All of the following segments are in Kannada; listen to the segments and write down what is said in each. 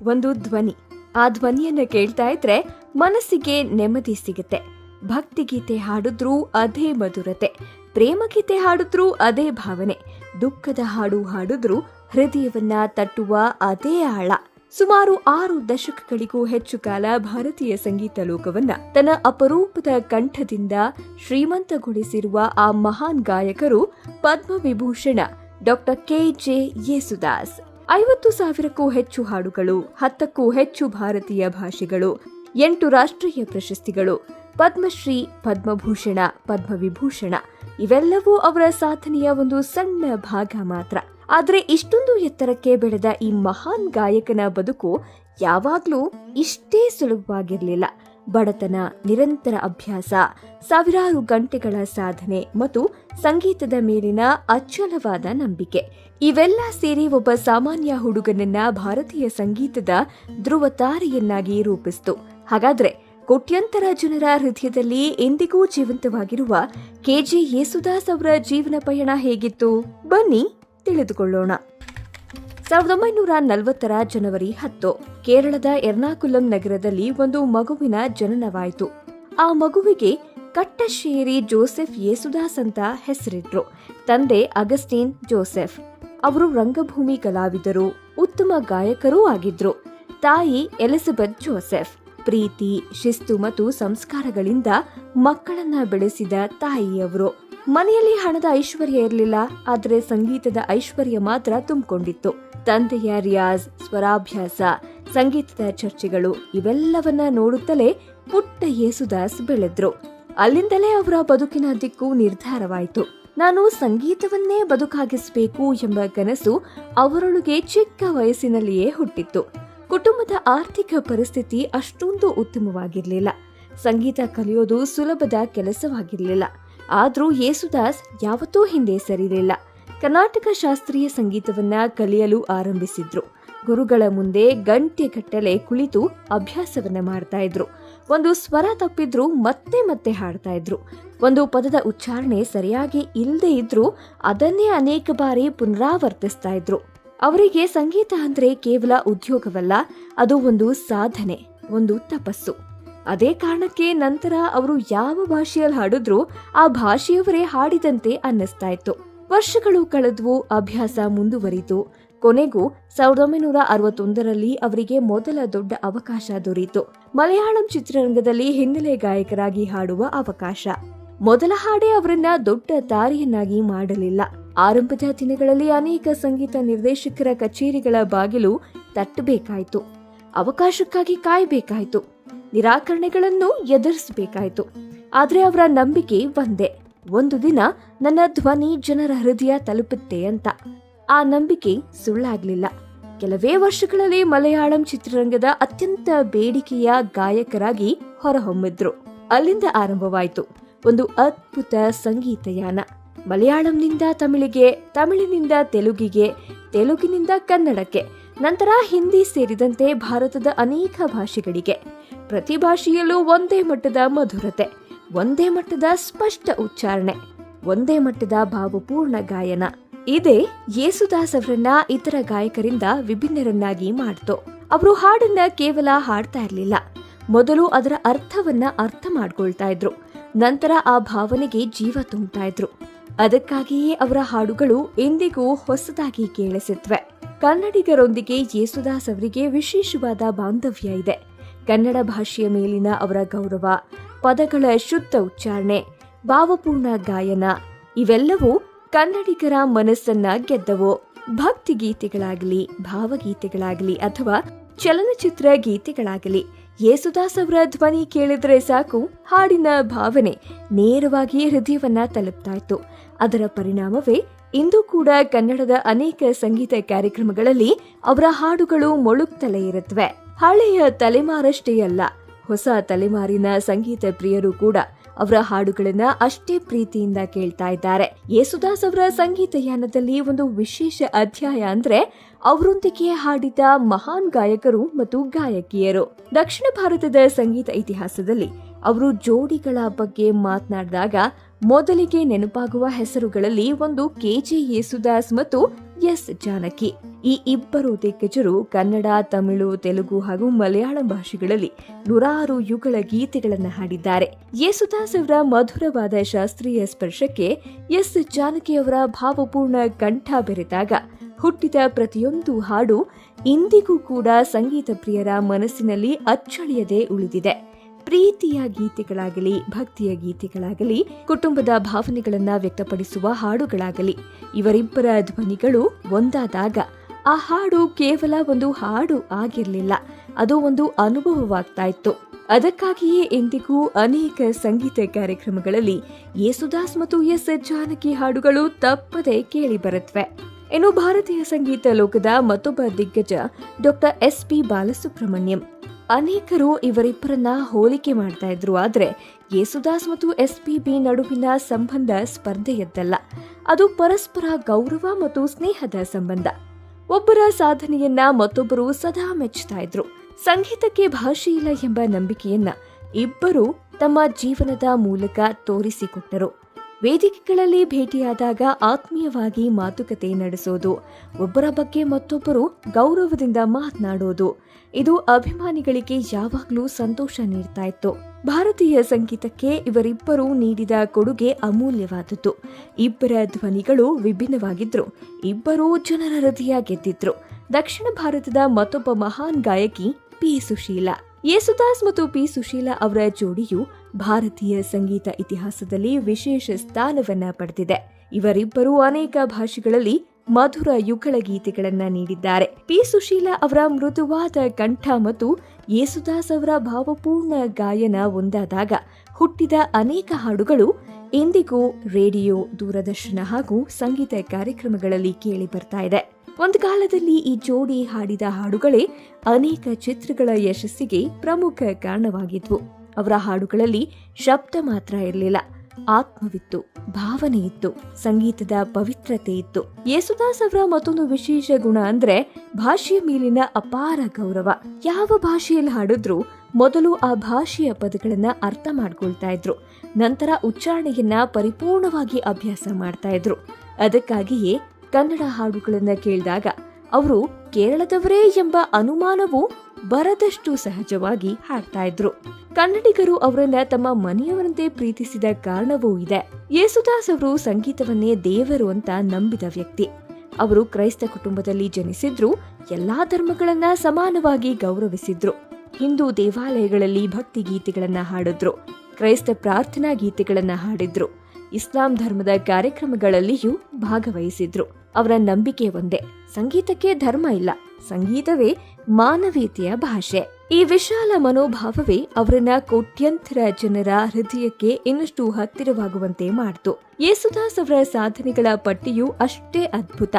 ಒಂದು ಧ್ವನಿ. ಆ ಧ್ವನಿಯನ್ನ ಕೇಳ್ತಾ ಇದ್ರೆ ಮನಸ್ಸಿಗೆ ನೆಮ್ಮದಿ ಸಿಗುತ್ತೆ. ಭಕ್ತಿಗೀತೆ ಹಾಡಿದ್ರೂ ಅದೇ ಮಧುರತೆ, ಪ್ರೇಮಗೀತೆ ಹಾಡಿದ್ರೂ ಅದೇ ಭಾವನೆ, ದುಃಖದ ಹಾಡು ಹಾಡಿದ್ರೂ ಹೃದಯವನ್ನ ತಟ್ಟುವ ಅದೇ ಆಳ. ಸುಮಾರು 6 ದಶಕಗಳಿಗೂ ಹೆಚ್ಚು ಕಾಲ ಭಾರತೀಯ ಸಂಗೀತ ಲೋಕವನ್ನ ತನ್ನ ಅಪರೂಪದ ಕಂಠದಿಂದ ಶ್ರೀಮಂತಗೊಳಿಸಿರುವ ಆ ಮಹಾನ್ ಗಾಯಕರು ಪದ್ಮವಿಭೂಷಣ ಡಾಕ್ಟರ್ ಕೆ.ಜೆ. ಯೇಸುದಾಸ್. 50,000ಕ್ಕೂ ಹೆಚ್ಚು ಹಾಡುಗಳು, 10ಕ್ಕೂ ಹೆಚ್ಚು ಭಾರತೀಯ ಭಾಷೆಗಳು, 8 ರಾಷ್ಟ್ರೀಯ ಪ್ರಶಸ್ತಿಗಳು, ಪದ್ಮಶ್ರೀ, ಪದ್ಮಭೂಷಣ, ಪದ್ಮವಿಭೂಷಣ ಇವೆಲ್ಲವೂ ಅವರ ಸಾಧನೆಯ ಒಂದು ಸಣ್ಣ ಭಾಗ ಮಾತ್ರ. ಆದ್ರೆ ಇಷ್ಟೊಂದು ಎತ್ತರಕ್ಕೆ ಬೆಳೆದ ಈ ಮಹಾನ್ ಗಾಯಕನ ಬದುಕು ಯಾವಾಗ್ಲೂ ಇಷ್ಟೇ ಸುಲಭವಾಗಿರಲಿಲ್ಲ. ಬಡತನ, ನಿರಂತರ ಅಭ್ಯಾಸ, ಸಾವಿರಾರು ಗಂಟೆಗಳ ಸಾಧನೆ ಮತ್ತು ಸಂಗೀತದ ಮೇಲಿನ ಅಚಲವಾದ ನಂಬಿಕೆ ಇವೆಲ್ಲ ಸೇರಿ ಒಬ್ಬ ಸಾಮಾನ್ಯ ಹುಡುಗನನ್ನ ಭಾರತೀಯ ಸಂಗೀತದ ಧ್ರುವ ತಾರೆಯನ್ನಾಗಿ ರೂಪಿಸಿತು. ಹಾಗಾದ್ರೆ ಕೋಟ್ಯಂತರ ಜನರ ಹೃದಯದಲ್ಲಿ ಎಂದಿಗೂ ಜೀವಂತವಾಗಿರುವ ಕೆ.ಜೆ. ಯೇಸುದಾಸ್ ಅವರ ಜೀವನ ಪಯಣ ಹೇಗಿತ್ತು? ಬನ್ನಿ ತಿಳಿದುಕೊಳ್ಳೋಣ. 1940ರ ಜನವರಿ 10 ಕೇರಳದ ಎರ್ನಾಕುಲಂ ನಗರದಲ್ಲಿ ಒಂದು ಮಗುವಿನ ಜನನವಾಯಿತು. ಆ ಮಗುವಿಗೆ ಕಟ್ಟಶ್ಶೇರಿ ಜೋಸೆಫ್ ಯೇಸುದಾಸ್ ಅಂತ ಹೆಸರಿಟ್ರು. ತಂದೆ ಅಗಸ್ಟಿನ್ ಜೋಸೆಫ್. ಅವರು ರಂಗಭೂಮಿ ಕಲಾವಿದರು, ಉತ್ತಮ ಗಾಯಕರೂ ಆಗಿದ್ರು. ತಾಯಿ ಎಲಿಜಬೆತ್ ಜೋಸೆಫ್. ಪ್ರೀತಿ, ಶಿಸ್ತು ಮತ್ತು ಸಂಸ್ಕಾರಗಳಿಂದ ಮಕ್ಕಳನ್ನ ಬೆಳೆಸಿದ ತಾಯಿಯವರು. ಮನೆಯಲ್ಲಿ ಹಣದ ಐಶ್ವರ್ಯ ಇರಲಿಲ್ಲ, ಆದರೆ ಸಂಗೀತದ ಐಶ್ವರ್ಯ ಮಾತ್ರ ತುಂಬಿಕೊಂಡಿತ್ತು. ತಂದೆಯ ರಿಯಾಜ್, ಸ್ವರಾಭ್ಯಾಸ, ಸಂಗೀತದ ಚರ್ಚೆಗಳು ಇವೆಲ್ಲವನ್ನ ನೋಡುತ್ತಲೇ ಪುಟ್ಟ ಯೇಸುದಾಸ್ ಬೆಳೆದ್ರು. ಅಲ್ಲಿಂದಲೇ ಅವರ ಬದುಕಿನ ದಿಕ್ಕು ನಿರ್ಧಾರವಾಯಿತು. ನಾನು ಸಂಗೀತವನ್ನೇ ಬದುಕಾಗಿಸಬೇಕು ಎಂಬ ಕನಸು ಅವರೊಳಗೆ ಚಿಕ್ಕ ವಯಸ್ಸಿನಲ್ಲಿಯೇ ಹುಟ್ಟಿತ್ತು. ಕುಟುಂಬದ ಆರ್ಥಿಕ ಪರಿಸ್ಥಿತಿ ಅಷ್ಟೊಂದು ಉತ್ತಮವಾಗಿರಲಿಲ್ಲ. ಸಂಗೀತ ಕಲಿಯೋದು ಸುಲಭದ ಕೆಲಸವಾಗಿರಲಿಲ್ಲ. ಆದ್ರೂ ಯೇಸುದಾಸ್ ಯಾವತ್ತೂ ಹಿಂದೆ ಸರಿಲಿಲ್ಲ. ಕರ್ನಾಟಕ ಶಾಸ್ತ್ರೀಯ ಸಂಗೀತವನ್ನ ಕಲಿಯಲು ಆರಂಭಿಸಿದ್ರು. ಗುರುಗಳ ಮುಂದೆ ಗಂಟೆಗಟ್ಟಲೆ ಕುಳಿತು ಅಭ್ಯಾಸವನ್ನ ಮಾಡ್ತಾ ಇದ್ರು. ಒಂದು ಸ್ವರ ತಪ್ಪಿದ್ರು ಮತ್ತೆ ಮತ್ತೆ ಹಾಡ್ತಾ ಇದ್ರು. ಒಂದು ಪದದ ಉಚ್ಚಾರಣೆ ಸರಿಯಾಗಿ ಇಲ್ಲದೆ ಇದ್ರೂ ಅದನ್ನೇ ಅನೇಕ ಬಾರಿ ಪುನರಾವರ್ತಿಸ್ತಾ ಇದ್ರು. ಅವರಿಗೆ ಸಂಗೀತ ಅಂದ್ರೆ ಕೇವಲ ಉದ್ಯೋಗವಲ್ಲ, ಅದು ಒಂದು ಸಾಧನೆ, ಒಂದು ತಪಸ್ಸು. ಅದೇ ಕಾರಣಕ್ಕೆ ನಂತರ ಅವರು ಯಾವ ಭಾಷೆಯಲ್ಲಿ ಹಾಡಿದ್ರೂ ಆ ಭಾಷೆಯವರೇ ಹಾಡಿದಂತೆ ಅನ್ನಿಸ್ತಾ ಇತ್ತು. ವರ್ಷಗಳು ಕಳೆದ್ವು, ಅಭ್ಯಾಸ ಮುಂದುವರಿತು. ಕೊನೆಗೂ 1961ರಲ್ಲಿ ಅವರಿಗೆ ಮೊದಲ ದೊಡ್ಡ ಅವಕಾಶ ದೊರೆಯಿತು. ಮಲಯಾಳಂ ಚಿತ್ರರಂಗದಲ್ಲಿ ಹಿನ್ನೆಲೆ ಗಾಯಕರಾಗಿ ಹಾಡುವ ಅವಕಾಶ. ಮೊದಲ ಹಾಡೇ ಅವರನ್ನ ದೊಡ್ಡ ತಾರೆಯನ್ನಾಗಿ ಮಾಡಲಿಲ್ಲ. ಆರಂಭದ ದಿನಗಳಲ್ಲಿ ಅನೇಕ ಸಂಗೀತ ನಿರ್ದೇಶಕರ ಕಚೇರಿಗಳ ಬಾಗಿಲು ತಟ್ಟಬೇಕಾಯಿತು. ಅವಕಾಶಕ್ಕಾಗಿ ಕಾಯಬೇಕಾಯಿತು. ನಿರಾಕರಣೆಗಳನ್ನು ಎದುರಿಸಬೇಕಾಯಿತು. ಆದ್ರೆ ಅವರ ನಂಬಿಕೆ ಒಂದೇ, ಒಂದು ದಿನ ನನ್ನ ಧ್ವನಿ ಜನರ ಹೃದಯ ತಲುಪುತ್ತೆ ಅಂತ. ಆ ನಂಬಿಕೆ ಸುಳ್ಳಾಗ್ಲಿಲ್ಲ. ಕೆಲವೇ ವರ್ಷಗಳಲ್ಲಿ ಮಲಯಾಳಂ ಚಿತ್ರರಂಗದ ಅತ್ಯಂತ ಬೇಡಿಕೆಯ ಗಾಯಕರಾಗಿ ಹೊರಹೊಮ್ಮಿದ್ರು. ಅಲ್ಲಿಂದ ಆರಂಭವಾಯಿತು ಒಂದು ಅದ್ಭುತ ಸಂಗೀತಯಾನ. ಮಲಯಾಳಂನಿಂದ ತಮಿಳಿಗೆ, ತಮಿಳಿನಿಂದ ತೆಲುಗಿಗೆ, ತೆಲುಗಿನಿಂದ ಕನ್ನಡಕ್ಕೆ, ನಂತರ ಹಿಂದಿ ಸೇರಿದಂತೆ ಭಾರತದ ಅನೇಕ ಭಾಷೆಗಳಿಗೆ. ಪ್ರತಿ ಭಾಷೆಯಲ್ಲೂ ಒಂದೇ ಮಟ್ಟದ ಮಧುರತೆ, ಒಂದೇ ಮಟ್ಟದ ಸ್ಪಷ್ಟ ಉಚ್ಚಾರಣೆ, ಒಂದೇ ಮಟ್ಟದ ಭಾವಪೂರ್ಣ ಗಾಯನ. ಇದೇ ಯೇಸುದಾಸ್ ಅವರನ್ನ ಇತರ ಗಾಯಕರಿಂದ ವಿಭಿನ್ನರನ್ನಾಗಿ ಮಾಡ್ತು. ಅವರು ಹಾಡನ್ನ ಕೇವಲ ಹಾಡ್ತಾ ಇರ್ಲಿಲ್ಲ, ಮೊದಲು ಅದರ ಅರ್ಥವನ್ನ ಅರ್ಥ ಮಾಡ್ಕೊಳ್ತಾ ಇದ್ರು. ನಂತರ ಆ ಭಾವನೆಗೆ ಜೀವ ತುಂಬ್ತಾ ಇದ್ರು. ಅದಕ್ಕಾಗಿಯೇ ಅವರ ಹಾಡುಗಳು ಎಂದಿಗೂ ಹೊಸದಾಗಿ ಕೇಳಿಸುತ್ತವೆ. ಕನ್ನಡಿಗರೊಂದಿಗೆ ಯೇಸುದಾಸ್ ಅವರಿಗೆ ವಿಶೇಷವಾದ ಬಾಂಧವ್ಯ ಇದೆ. ಕನ್ನಡ ಭಾಷೆಯ ಮೇಲಿನ ಅವರ ಗೌರವ, ಪದಗಳ ಶುದ್ಧ ಉಚ್ಚಾರಣೆ, ಭಾವಪೂರ್ಣ ಗಾಯನ ಇವೆಲ್ಲವೂ ಕನ್ನಡಿಗರ ಮನಸ್ಸನ್ನ ಗೆದ್ದವು. ಭಕ್ತಿಗೀತೆಗಳಾಗಲಿ, ಭಾವಗೀತೆಗಳಾಗಲಿ ಅಥವಾ ಚಲನಚಿತ್ರ ಗೀತೆಗಳಾಗಲಿ, ಯೇಸುದಾಸ್ ಅವರ ಧ್ವನಿ ಕೇಳಿದ್ರೆ ಸಾಕು, ಹಾಡಿನ ಭಾವನೆ ನೇರವಾಗಿ ಹೃದಯವನ್ನ ತಲುಪ್ತಾ ಇತ್ತು. ಅದರ ಪರಿಣಾಮವೇ ಇಂದು ಕೂಡ ಕನ್ನಡದ ಅನೇಕ ಸಂಗೀತ ಕಾರ್ಯಕ್ರಮಗಳಲ್ಲಿ ಅವರ ಹಾಡುಗಳು ಮೊಳುಕ್ತಲೇ ಇರುತ್ತವೆ. ಹಳೆಯ ತಲೆಮಾರಷ್ಟೇ ಅಲ್ಲ, ಹೊಸ ತಲೆಮಾರಿನ ಸಂಗೀತ ಪ್ರಿಯರು ಕೂಡ ಅವರ ಹಾಡುಗಳನ್ನ ಅಷ್ಟೇ ಪ್ರೀತಿಯಿಂದ ಕೇಳ್ತಾ ಇದ್ದಾರೆ. ಯೇಸುದಾಸ್ ಅವರ ಸಂಗೀತ ಯಾನದಲ್ಲಿ ಒಂದು ವಿಶೇಷ ಅಧ್ಯಾಯ ಅಂದ್ರೆ ಅವರೊಂದಿಗೆ ಹಾಡಿದ ಮಹಾನ್ ಗಾಯಕರು ಮತ್ತು ಗಾಯಕಿಯರು. ದಕ್ಷಿಣ ಭಾರತದ ಸಂಗೀತ ಇತಿಹಾಸದಲ್ಲಿ ಅವರು ಜೋಡಿಗಳ ಬಗ್ಗೆ ಮಾತನಾಡಿದಾಗ ಮೊದಲಿಗೆ ನೆನಪಾಗುವ ಹೆಸರುಗಳಲ್ಲಿ ಒಂದು ಕೆ.ಜೆ. ಯೇಸುದಾಸ್ ಮತ್ತು ಎಸ್ ಜಾನಕಿ. ಈ ಇಬ್ಬರು ದಿಗ್ಗಜರು ಕನ್ನಡ, ತಮಿಳು, ತೆಲುಗು ಹಾಗೂ ಮಲಯಾಳಂ ಭಾಷೆಗಳಲ್ಲಿ ನೂರಾರು ಯುಗಳ ಗೀತೆಗಳನ್ನು ಹಾಡಿದ್ದಾರೆ. ಯೇಸುದಾಸ್ ಅವರ ಮಧುರವಾದ ಶಾಸ್ತ್ರೀಯ ಸ್ಪರ್ಶಕ್ಕೆ ಎಸ್ ಜಾನಕಿಯವರ ಭಾವಪೂರ್ಣ ಕಂಠ ಬೆರೆತಾಗ ಹುಟ್ಟಿದ ಪ್ರತಿಯೊಂದು ಹಾಡು ಇಂದಿಗೂ ಕೂಡ ಸಂಗೀತ ಪ್ರಿಯರ ಮನಸ್ಸಿನಲ್ಲಿ ಅಚ್ಚಳಿಯದೆ ಉಳಿದಿದೆ. ಪ್ರೀತಿಯ ಗೀತೆಗಳಾಗಲಿ, ಭಕ್ತಿಯ ಗೀತೆಗಳಾಗಲಿ, ಕುಟುಂಬದ ಭಾವನೆಗಳನ್ನ ವ್ಯಕ್ತಪಡಿಸುವ ಹಾಡುಗಳಾಗಲಿ, ಇವರಿಬ್ಬರ ಧ್ವನಿಗಳು ಒಂದಾದಾಗ ಆ ಹಾಡು ಕೇವಲ ಒಂದು ಹಾಡು ಆಗಿರಲಿಲ್ಲ, ಅದು ಒಂದು ಅನುಭವವಾಗ್ತಾ ಇತ್ತು. ಅದಕ್ಕಾಗಿಯೇ ಇಂದಿಗೂ ಅನೇಕ ಸಂಗೀತ ಕಾರ್ಯಕ್ರಮಗಳಲ್ಲಿ ಯೇಸುದಾಸ್ ಮತ್ತು ಎಸ್ ಜಾನಕಿ ಹಾಡುಗಳು ತಪ್ಪದೆ ಕೇಳಿ ಬರುತ್ತವೆ. ಇನ್ನು ಭಾರತೀಯ ಸಂಗೀತ ಲೋಕದ ಮತ್ತೊಬ್ಬ ದಿಗ್ಗಜ ಡಾಕ್ಟರ್ ಎಸ್.ಪಿ. ಬಾಲಸುಬ್ರಹ್ಮಣ್ಯಂ. ಅನೇಕರು ಇವರಿಬ್ಬರನ್ನ ಹೋಲಿಕೆ ಮಾಡ್ತಾ ಇದ್ರು. ಆದ್ರೆ ಯೇಸುದಾಸ್ ಮತ್ತು ಎಸ್.ಪಿ.ಬಿ. ನಡುವಿನ ಸಂಬಂಧ ಸ್ಪರ್ಧೆಯದ್ದಲ್ಲ, ಅದು ಪರಸ್ಪರ ಗೌರವ ಮತ್ತು ಸ್ನೇಹದ ಸಂಬಂಧ. ಒಬ್ಬರ ಸಾಧನೆಯನ್ನ ಮತ್ತೊಬ್ಬರು ಸದಾ ಮೆಚ್ಚುತ್ತಾ ಇದ್ರು. ಸಂಗೀತಕ್ಕೆ ಭಾಷೆ ಇಲ್ಲ ಎಂಬ ನಂಬಿಕೆಯನ್ನ ಇಬ್ಬರು ತಮ್ಮ ಜೀವನದ ಮೂಲಕ ತೋರಿಸಿಕೊಟ್ಟರು. ವೇದಿಕೆಗಳಲ್ಲಿ ಭೇಟಿಯಾದಾಗ ಆತ್ಮೀಯವಾಗಿ ಮಾತುಕತೆ ನಡೆಸೋದು, ಒಬ್ಬರ ಬಗ್ಗೆ ಮತ್ತೊಬ್ಬರು ಗೌರವದಿಂದ ಮಾತನಾಡೋದು, ಇದು ಅಭಿಮಾನಿಗಳಿಗೆ ಯಾವಾಗಲೂ ಸಂತೋಷ ನೀಡ್ತಾ ಇತ್ತು. ಭಾರತೀಯ ಸಂಗೀತಕ್ಕೆ ಇವರಿಬ್ಬರು ನೀಡಿದ ಕೊಡುಗೆ ಅಮೂಲ್ಯವಾದದ್ದು. ಇಬ್ಬರ ಧ್ವನಿಗಳು ವಿಭಿನ್ನವಾಗಿದ್ರು, ಇಬ್ಬರೂ ಜನರ ಹೃದಯ ಗೆದ್ದಿದ್ರು. ದಕ್ಷಿಣ ಭಾರತದ ಮತ್ತೊಬ್ಬ ಮಹಾನ್ ಗಾಯಕಿ ಪಿ. ಸುಶೀಲಾ. ಯೇಸುದಾಸ್ ಮತ್ತು ಪಿ. ಸುಶೀಲಾ ಅವರ ಜೋಡಿಯು ಭಾರತೀಯ ಸಂಗೀತ ಇತಿಹಾಸದಲ್ಲಿ ವಿಶೇಷ ಸ್ಥಾನವನ್ನ ಪಡೆದಿದೆ. ಇವರಿಬ್ಬರು ಅನೇಕ ಭಾಷೆಗಳಲ್ಲಿ ಮಧುರ ಯುಗಳ ಗೀತೆಗಳನ್ನ ನೀಡಿದ್ದಾರೆ. ಪಿ. ಸುಶೀಲಾ ಅವರ ಮೃದುವಾದ ಕಂಠ ಮತ್ತು ಯೇಸುದಾಸ್ ಅವರ ಭಾವಪೂರ್ಣ ಗಾಯನ ಒಂದಾದಾಗ ಹುಟ್ಟಿದ ಅನೇಕ ಹಾಡುಗಳು ಇಂದಿಗೂ ರೇಡಿಯೋ, ದೂರದರ್ಶನ ಹಾಗೂ ಸಂಗೀತ ಕಾರ್ಯಕ್ರಮಗಳಲ್ಲಿ ಕೇಳಿ ಬರ್ತಾ ಇದೆ. ಒಂದು ಕಾಲದಲ್ಲಿ ಈ ಜೋಡಿ ಹಾಡಿದ ಹಾಡುಗಳೇ ಅನೇಕ ಚಿತ್ರಗಳ ಯಶಸ್ಸಿಗೆ ಪ್ರಮುಖ ಕಾರಣವಾಗಿದ್ವು. ಅವರ ಹಾಡುಗಳಲ್ಲಿ ಶಬ್ದ ಮಾತ್ರ ಇರಲಿಲ್ಲ, ಆತ್ಮವಿತ್ತು, ಭಾವನೆ ಇತ್ತು, ಸಂಗೀತದ ಪವಿತ್ರತೆ ಇತ್ತು. ಯೇಸುದಾಸ್ ಅವರ ಮತ್ತೊಂದು ವಿಶೇಷ ಗುಣ ಅಂದ್ರೆ ಭಾಷೆಯ ಮೇಲಿನ ಅಪಾರ ಗೌರವ. ಯಾವ ಭಾಷೆಯಲ್ಲಿ ಹಾಡಿದ್ರು ಮೊದಲು ಆ ಭಾಷೆಯ ಪದಗಳನ್ನ ಅರ್ಥ ಮಾಡ್ಕೊಳ್ತಾ ಇದ್ರು, ನಂತರ ಉಚ್ಚಾರಣೆಯನ್ನ ಪರಿಪೂರ್ಣವಾಗಿ ಅಭ್ಯಾಸ ಮಾಡ್ತಾ ಇದ್ರು. ಅದಕ್ಕಾಗಿಯೇ ಕನ್ನಡ ಹಾಡುಗಳನ್ನ ಕೇಳಿದಾಗ ಅವರು ಕೇರಳದವರೇ ಎಂಬ ಅನುಮಾನವು ಬರದಷ್ಟು ಸಹಜವಾಗಿ ಹಾಡ್ತಾ ಇದ್ರು. ಕನ್ನಡಿಗರು ಅವರನ್ನ ತಮ್ಮ ಮನೆಯವರಂತೆ ಪ್ರೀತಿಸಿದ ಕಾರಣವೂ ಇದೆ. ಯೇಸುದಾಸ್ ಅವರು ಸಂಗೀತವನ್ನೇ ದೇವರು ಅಂತ ನಂಬಿದ ವ್ಯಕ್ತಿ. ಅವರು ಕ್ರೈಸ್ತ ಕುಟುಂಬದಲ್ಲಿ ಜನಿಸಿದ್ರು, ಎಲ್ಲಾ ಧರ್ಮಗಳನ್ನ ಸಮಾನವಾಗಿ ಗೌರವಿಸಿದ್ರು. ಹಿಂದೂ ದೇವಾಲಯಗಳಲ್ಲಿ ಭಕ್ತಿ ಗೀತೆಗಳನ್ನ ಹಾಡಿದ್ರು, ಕ್ರೈಸ್ತ ಪ್ರಾರ್ಥನಾ ಗೀತೆಗಳನ್ನ ಹಾಡಿದ್ರು, ಇಸ್ಲಾಂ ಧರ್ಮದ ಕಾರ್ಯಕ್ರಮಗಳಲ್ಲಿಯೂ ಭಾಗವಹಿಸಿದ್ರು. ಅವರ ನಂಬಿಕೆ ಒಂದೇ, ಸಂಗೀತಕ್ಕೆ ಧರ್ಮ ಇಲ್ಲ, ಸಂಗೀತವೇ ಮಾನವೀಯತೆಯ ಭಾಷೆ. ಈ ವಿಶಾಲ ಮನೋಭಾವವೇ ಅವರನ್ನ ಕೋಟ್ಯಂತರ ಜನರ ಹೃದಯಕ್ಕೆ ಇನ್ನಷ್ಟು ಹತ್ತಿರವಾಗುವಂತೆ ಮಾಡಿತು. ಯೇಸುದಾಸ್ ಅವರ ಸಾಧನೆಗಳ ಪಟ್ಟಿಯು ಅಷ್ಟೇ ಅದ್ಭುತ.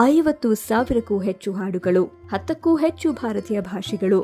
50,000ಕ್ಕೂ ಹೆಚ್ಚು ಹಾಡುಗಳು, 10ಕ್ಕೂ ಹೆಚ್ಚು ಭಾರತೀಯ ಭಾಷೆಗಳು,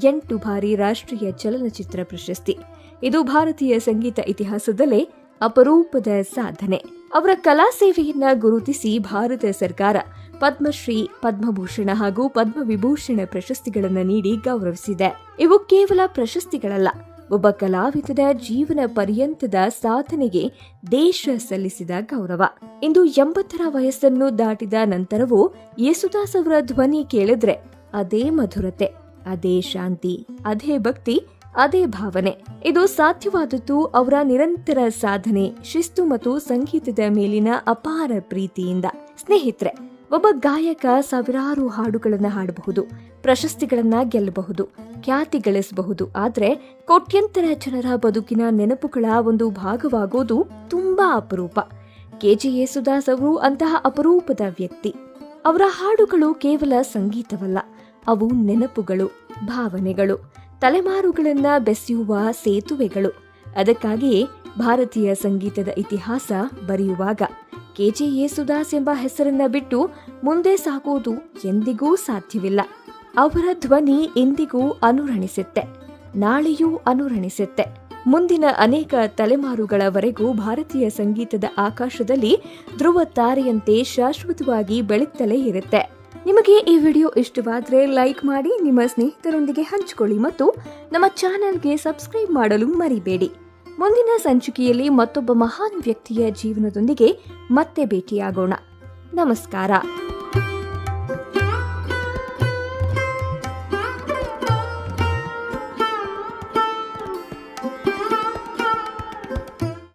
8 ಬಾರಿ ರಾಷ್ಟ್ರೀಯ ಚಲನಚಿತ್ರ ಪ್ರಶಸ್ತಿ. ಇದು ಭಾರತೀಯ ಸಂಗೀತ ಇತಿಹಾಸದಲ್ಲೇ ಅಪರೂಪದ ಸಾಧನೆ. ಅವರ ಕಲಾ ಸೇವೆಯನ್ನ ಗುರುತಿಸಿ ಭಾರತ ಸರ್ಕಾರ ಪದ್ಮಶ್ರೀ, ಪದ್ಮಭೂಷಣ ಹಾಗೂ ಪದ್ಮವಿಭೂಷಣ ಪ್ರಶಸ್ತಿಗಳನ್ನು ನೀಡಿ ಗೌರವಿಸಿದೆ. ಇವು ಕೇವಲ ಪ್ರಶಸ್ತಿಗಳಲ್ಲ, ಒಬ್ಬ ಕಲಾವಿದನ ಜೀವನ ಪರ್ಯಂತದ ಸಾಧನೆಗೆ ದೇಶ ಸಲ್ಲಿಸಿದ ಗೌರವ. ಇಂದು 80ರ ವಯಸ್ಸನ್ನು ದಾಟಿದ ನಂತರವೂ ಯೇಸುದಾಸ್ ಅವರ ಧ್ವನಿ ಕೇಳಿದ್ರೆ ಅದೇ ಮಧುರತೆ, ಅದೇ ಶಾಂತಿ, ಅದೇ ಭಕ್ತಿ, ಅದೇ ಭಾವನೆ. ಇದು ಸಾಧ್ಯವಾದದ್ದು ಅವರ ನಿರಂತರ ಸಾಧನೆ, ಶಿಸ್ತು ಮತ್ತು ಸಂಗೀತದ ಮೇಲಿನ ಅಪಾರ ಪ್ರೀತಿಯಿಂದ. ಸ್ನೇಹಿತರೆ, ಒಬ್ಬ ಗಾಯಕ ಸಾವಿರಾರು ಹಾಡುಗಳನ್ನ ಹಾಡಬಹುದು, ಪ್ರಶಸ್ತಿಗಳನ್ನ ಗೆಲ್ಲಬಹುದು, ಖ್ಯಾತಿ ಗಳಿಸಬಹುದು. ಆದ್ರೆ ಕೋಟ್ಯಂತರ ಜನರ ಬದುಕಿನ ನೆನಪುಗಳ ಒಂದು ಭಾಗವಾಗೋದು ತುಂಬಾ ಅಪರೂಪ. ಕೆ.ಜೆ. ಯೇಸುದಾಸ್ ಅವರು ಅಂತಹ ಅಪರೂಪದ ವ್ಯಕ್ತಿ. ಅವರ ಹಾಡುಗಳು ಕೇವಲ ಸಂಗೀತವಲ್ಲ, ಅವು ನೆನಪುಗಳು, ಭಾವನೆಗಳು, ತಲೆಮಾರುಗಳನ್ನ ಬೆಸೆಯುವ ಸೇತುವೆಗಳು. ಅದಕ್ಕಾಗಿಯೇ ಭಾರತೀಯ ಸಂಗೀತದ ಇತಿಹಾಸ ಬರೆಯುವಾಗ ಕೆ.ಜೆ. ಯೇಸುದಾಸ್ ಎಂಬ ಹೆಸರನ್ನ ಬಿಟ್ಟು ಮುಂದೆ ಸಾಗೋದು ಎಂದಿಗೂ ಸಾಧ್ಯವಿಲ್ಲ. ಅವರ ಧ್ವನಿ ಇಂದಿಗೂ ಅನುರಣಿಸುತ್ತೆ, ನಾಳೆಯೂ ಅನುರಣಿಸುತ್ತೆ. ಮುಂದಿನ ಅನೇಕ ತಲೆಮಾರುಗಳವರೆಗೂ ಭಾರತೀಯ ಸಂಗೀತದ ಆಕಾಶದಲ್ಲಿ ಧ್ರುವ ತಾರೆಯಂತೆ ಶಾಶ್ವತವಾಗಿ ಬೆಳಗ್ತಲೇ ಇರುತ್ತೆ. ನಿಮಗೆ ಈ ವಿಡಿಯೋ ಇಷ್ಟವಾದರೆ ಲೈಕ್ ಮಾಡಿ, ನಿಮ್ಮ ಸ್ನೇಹಿತರೊಂದಿಗೆ ಹಂಚಿಕೊಳ್ಳಿ ಮತ್ತು ನಮ್ಮ ಚಾನೆಲ್ಗೆ ಸಬ್ಸ್ಕ್ರೈಬ್ ಮಾಡಲು ಮರಿಬೇಡಿ. ಮುಂದಿನ ಸಂಚಿಕೆಯಲ್ಲಿ ಮತ್ತೊಬ್ಬ ಮಹಾನ್ ವ್ಯಕ್ತಿಯ ಜೀವನದೊಂದಿಗೆ ಮತ್ತೆ ಭೇಟಿಯಾಗೋಣ. ನಮಸ್ಕಾರ.